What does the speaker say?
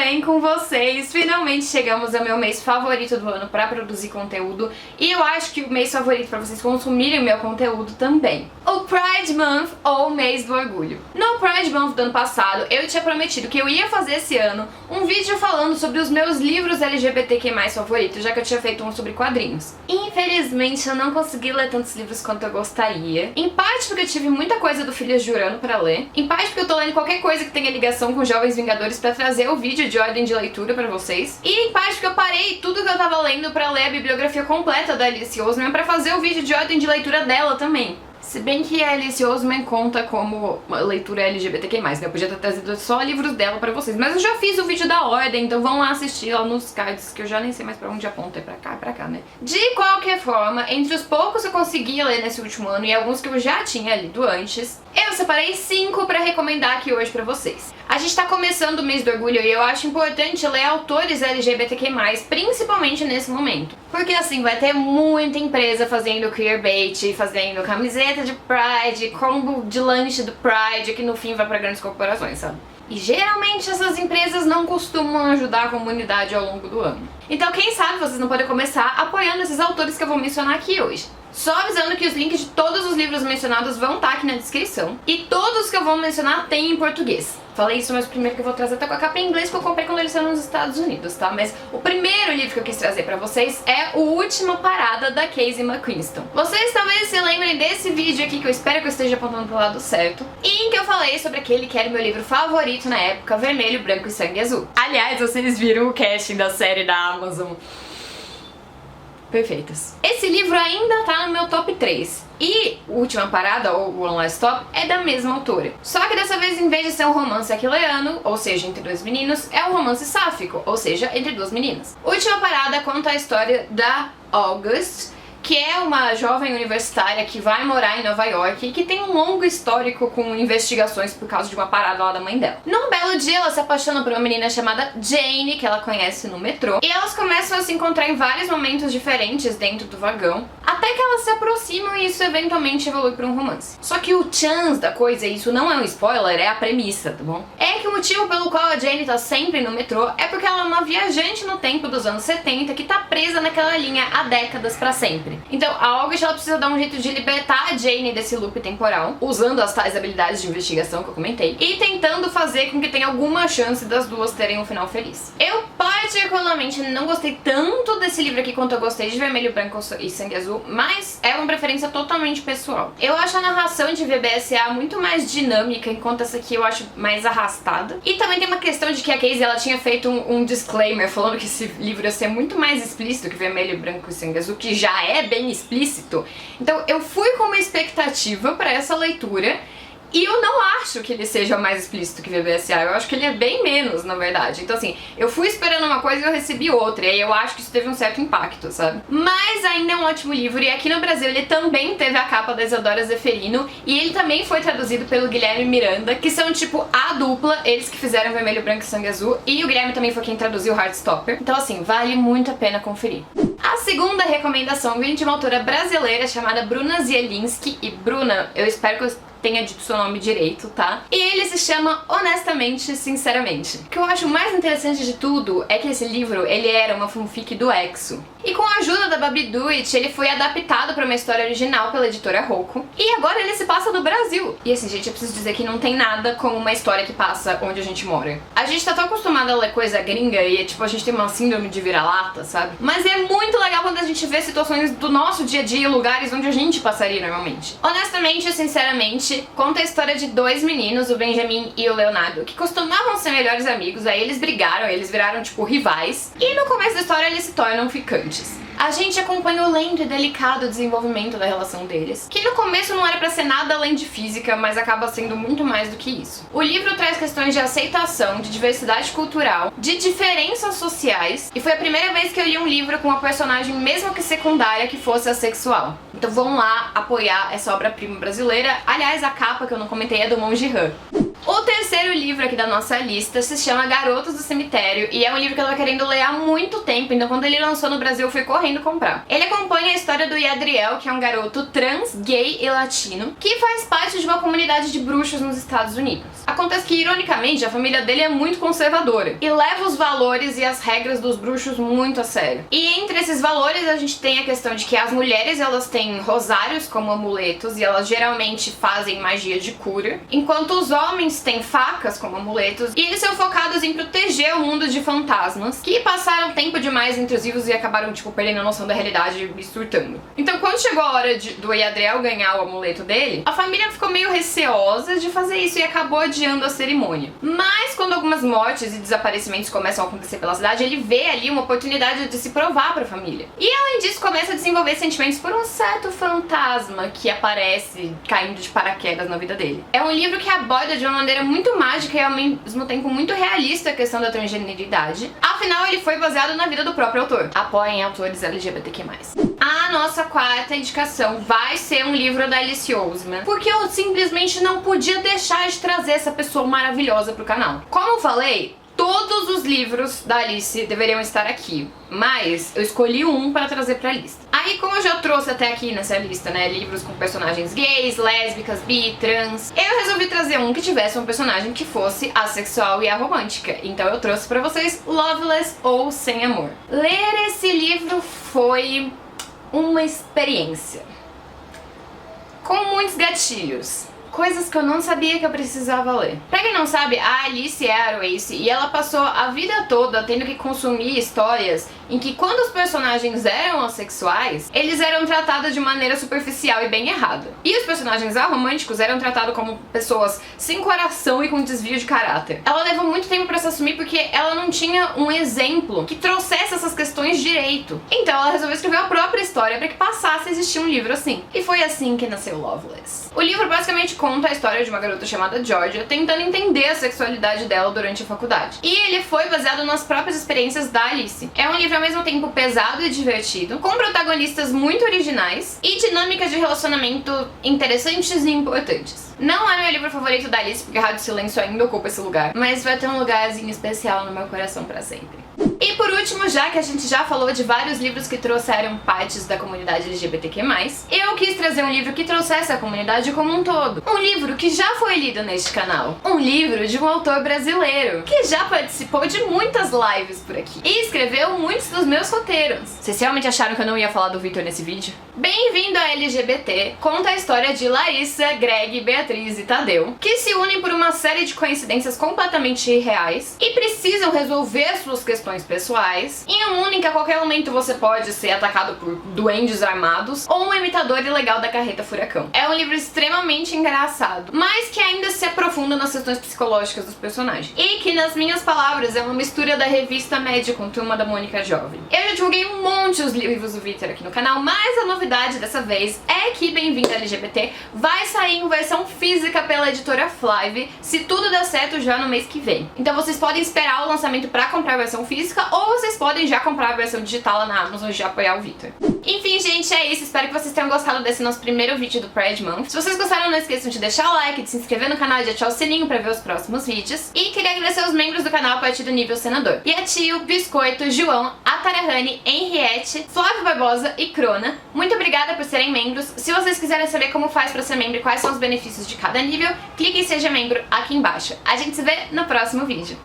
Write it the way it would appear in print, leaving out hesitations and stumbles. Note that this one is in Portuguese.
bem com vocês? Finalmente chegamos ao meu mês favorito do ano pra produzir conteúdo e eu acho que o mês favorito pra vocês consumirem o meu conteúdo também. O Pride Month ou o mês do orgulho. No Pride Month do ano passado, eu tinha prometido que eu ia fazer esse ano um vídeo falando sobre os meus livros LGBTQ+ favoritos, já que eu tinha feito um sobre quadrinhos. Infelizmente, eu não consegui ler tantos livros quanto eu gostaria. Em parte porque eu tive muita coisa do Filhas de Urano pra ler. Em parte porque eu tô lendo qualquer coisa que tenha ligação com Jovens Vingadores pra trazer o vídeo de ordem de leitura pra vocês. E em parte porque eu parei tudo que eu tava lendo pra ler a bibliografia completa da Alice Oseman pra fazer o vídeo de ordem de leitura dela também. Se bem que a Alice Oseman conta como uma leitura LGBTQ+, né? Eu podia ter trazido só livros dela pra vocês. Mas eu já fiz o vídeo da ordem, então vão lá assistir lá nos cards, que eu já nem sei mais pra onde aponta, é pra cá, né? De qualquer forma, entre os poucos que eu consegui ler nesse último ano e alguns que eu já tinha lido antes, eu separei 5 pra recomendar aqui hoje pra vocês. A gente tá começando o mês do orgulho e eu acho importante ler autores LGBTQ+, principalmente nesse momento. Porque assim, vai ter muita empresa fazendo queerbait, fazendo camiseta de Pride, combo de lanche do Pride, que no fim vai pra grandes corporações, sabe? E geralmente essas empresas não costumam ajudar a comunidade ao longo do ano. Então quem sabe vocês não podem começar apoiando esses autores que eu vou mencionar aqui hoje. Só avisando que os links de todos os livros mencionados vão estar aqui na descrição. E todos que eu vou mencionar tem em português. Falei isso, mas o primeiro que eu vou trazer tá com a capa em inglês que eu comprei quando eles foram nos Estados Unidos, tá? Mas o primeiro livro que eu quis trazer pra vocês é O Última Parada, da Casey McQuiston. Vocês talvez se lembrem desse vídeo aqui, que eu espero que eu esteja apontando pro lado certo, e em que eu falei sobre aquele que era o meu livro favorito na época, Vermelho, Branco e Sangue Azul. Aliás, vocês viram o casting da série da Amazon. Perfeitas. Esse livro ainda tá no meu top 3. E Última Parada, ou One Last Stop, é da mesma autora. Só que dessa vez, em vez de ser um romance aquileano, ou seja, entre dois meninos, é um romance sáfico, ou seja, entre duas meninas. Última Parada conta a história da August, que é uma jovem universitária que vai morar em Nova York e que tem um longo histórico com investigações por causa de uma parada lá da mãe dela. Num belo dia, ela se apaixona por uma menina chamada Jane, que ela conhece no metrô, e elas começam a se encontrar em vários momentos diferentes dentro do vagão, até que elas se aproximam e isso eventualmente evolui para um romance. Só que o chance da coisa, e isso não é um spoiler, é a premissa, tá bom? É que o motivo pelo qual a Jane tá sempre no metrô é porque ela é uma viajante no tempo dos anos 70 que tá presa naquela linha há décadas pra sempre. Então a August ela precisa dar um jeito de libertar a Jane desse loop temporal, usando as tais habilidades de investigação que eu comentei, e tentando fazer com que tenha alguma chance das duas terem um final feliz. Eu particularmente não gostei tanto desse livro aqui quanto eu gostei de Vermelho, Branco e Sangue Azul, mas é uma preferência totalmente pessoal. Eu acho a narração de VBSA muito mais dinâmica, enquanto essa aqui eu acho mais arrastada. E também tem uma questão de que a Casey ela tinha feito um disclaimer falando que esse livro ia ser muito mais explícito que Vermelho, Branco e Sangue Azul, que já é bem explícito. Então eu fui com uma expectativa pra essa leitura e eu não acho que ele seja mais explícito que VBSA, eu acho que ele é bem menos, na verdade. Então assim, eu fui esperando uma coisa e eu recebi outra, e aí eu acho que isso teve um certo impacto, sabe? Mas ainda é um ótimo livro, e aqui no Brasil ele também teve a capa da Isadora Zeferino, e ele também foi traduzido pelo Guilherme Miranda, que são tipo a dupla, eles que fizeram Vermelho, Branco e Sangue Azul, e o Guilherme também foi quem traduziu Heartstopper. Então assim, vale muito a pena conferir. A segunda recomendação vem de uma autora brasileira chamada Bruna Zielinski, e Bruna, eu espero que eu tenha dito seu nome direito, tá? E ele se chama Honestamente, Sinceramente. O que eu acho mais interessante de tudo é que esse livro, ele era uma fanfic do Exo. E com a ajuda da Babi Duit, ele foi adaptado pra uma história original pela editora Rocco. E agora ele se passa no Brasil. E assim, gente, eu preciso dizer que não tem nada como uma história que passa onde a gente mora. A gente tá tão acostumado a ler coisa gringa e, tipo, a gente tem uma síndrome de vira-lata, sabe? Mas é muito legal quando a gente vê situações do nosso dia a dia, lugares onde a gente passaria normalmente. Honestamente, sinceramente, conta a história de dois meninos, o Benjamin e o Leonardo, que costumavam ser melhores amigos, aí eles brigaram, eles viraram tipo rivais, e no começo da história eles se tornam ficantes. A gente acompanha o lento e delicado desenvolvimento da relação deles, que no começo não era pra ser nada além de física, mas acaba sendo muito mais do que isso. O livro traz questões de aceitação, de diversidade cultural, de diferenças sociais, e foi a primeira vez que eu li um livro com uma personagem, mesmo que secundária, que fosse assexual. Então vão lá apoiar essa obra-prima brasileira. Aliás, a capa que eu não comentei é do Monge Han. O terceiro livro aqui da nossa lista se chama Garotos do Cemitério e é um livro que eu tô querendo ler há muito tempo, então quando ele lançou no Brasil eu fui correndo comprar. Ele acompanha a história do Yadriel, que é um garoto trans, gay e latino, que faz parte de uma comunidade de bruxos nos Estados Unidos. Acontece que, ironicamente, a família dele é muito conservadora e leva os valores e as regras dos bruxos muito a sério. E entre esses valores a gente tem a questão de que as mulheres, elas têm rosários como amuletos e elas geralmente fazem magia de cura, enquanto os homens têm facas como amuletos e eles são focados em proteger o mundo de fantasmas que passaram tempo demais intrusivos e acabaram, tipo, perdendo a noção da realidade e surtando. Então, quando chegou a hora do Yadriel ganhar o amuleto dele, a família ficou meio receosa de fazer isso e acabou adiando a cerimônia. Mas quando algumas mortes e desaparecimentos começam a acontecer pela cidade, ele vê ali uma oportunidade de se provar pra família. E além disso, começa a desenvolver sentimentos por um certo fantasma que aparece caindo de paraquedas na vida dele. É um livro que aborda de uma maneira muito mágica e ao mesmo tempo muito realista a questão da transgeneridade. Afinal, ele foi baseado na vida do próprio autor. Apoiem autores LGBTQ+. A nossa quarta indicação vai ser um livro da Alice Oseman, porque eu simplesmente não podia deixar de trazer essa pessoa maravilhosa pro canal. Como eu falei, todos os livros da Alice deveriam estar aqui, mas eu escolhi um para trazer pra lista. Aí, como eu já trouxe até aqui nessa lista, né, livros com personagens gays, lésbicas, bi, trans, eu resolvi trazer um que tivesse um personagem que fosse assexual e aromântica. Então eu trouxe pra vocês Loveless ou Sem Amor. Ler esse livro foi uma experiência com muitos gatilhos. Coisas que eu não sabia que eu precisava ler. Pra quem não sabe, a Alice é aroace e ela passou a vida toda tendo que consumir histórias em que quando os personagens eram assexuais, eles eram tratados de maneira superficial e bem errada. E os personagens aromânticos eram tratados como pessoas sem coração e com desvio de caráter. Ela levou muito tempo pra se assumir porque ela não tinha um exemplo que trouxesse essas questões direito. Então ela resolveu escrever a própria história pra que passasse a existir um livro assim. E foi assim que nasceu Loveless. O livro basicamente conta a história de uma garota chamada Georgia tentando entender a sexualidade dela durante a faculdade. E ele foi baseado nas próprias experiências da Alice. É um livro ao mesmo tempo pesado e divertido, com protagonistas muito originais e dinâmicas de relacionamento interessantes e importantes. Não é meu livro favorito da Alice, porque Rádio Silêncio ainda ocupa esse lugar, mas vai ter um lugarzinho especial no meu coração pra sempre. E por último, já que a gente já falou de vários livros que trouxeram partes da comunidade LGBTQ+, eu quis trazer um livro que trouxesse a comunidade como um todo. Um livro que já foi lido neste canal. Um livro de um autor brasileiro, que já participou de muitas lives por aqui. E escreveu muitos dos meus roteiros. Vocês realmente acharam que eu não ia falar do Victor nesse vídeo? Bem-vindo a LGBT conta a história de Larissa, Greg, Beatriz e Tadeu, que se unem por uma série de coincidências completamente irreais e precisam resolver suas questões pessoais em um mundo em que a qualquer momento você pode ser atacado por duendes armados ou um imitador ilegal da carreta furacão. É um livro extremamente engraçado, mas que ainda se aprofunda nas questões psicológicas dos personagens. E que, nas minhas palavras, é uma mistura da revista Média com Turma da Mônica Jovem. Eu já divulguei um monte os livros do Victor aqui no canal, mas a novidade dessa vez é que Bem-vindo LGBT vai sair em versão física pela editora Flive, se tudo der certo já no mês que vem. Então vocês podem esperar o lançamento pra comprar a versão física ou vocês podem já comprar a versão digital lá na Amazon e já apoiar o Victor. Enfim, gente, é isso. Espero que vocês tenham gostado desse nosso primeiro vídeo do Pride Month. Se vocês gostaram, não esqueçam de deixar o like, de se inscrever no canal e de ativar o sininho pra ver os próximos vídeos. E queria agradecer aos membros do canal a partir do nível senador. E a Tio, Biscoito, João, Atarahane, Henriette, Flávio Barbosa e Crona. Muito obrigada por serem membros. Se vocês quiserem saber como faz pra ser membro e quais são os benefícios de cada nível, clique em Seja Membro aqui embaixo. A gente se vê no próximo vídeo.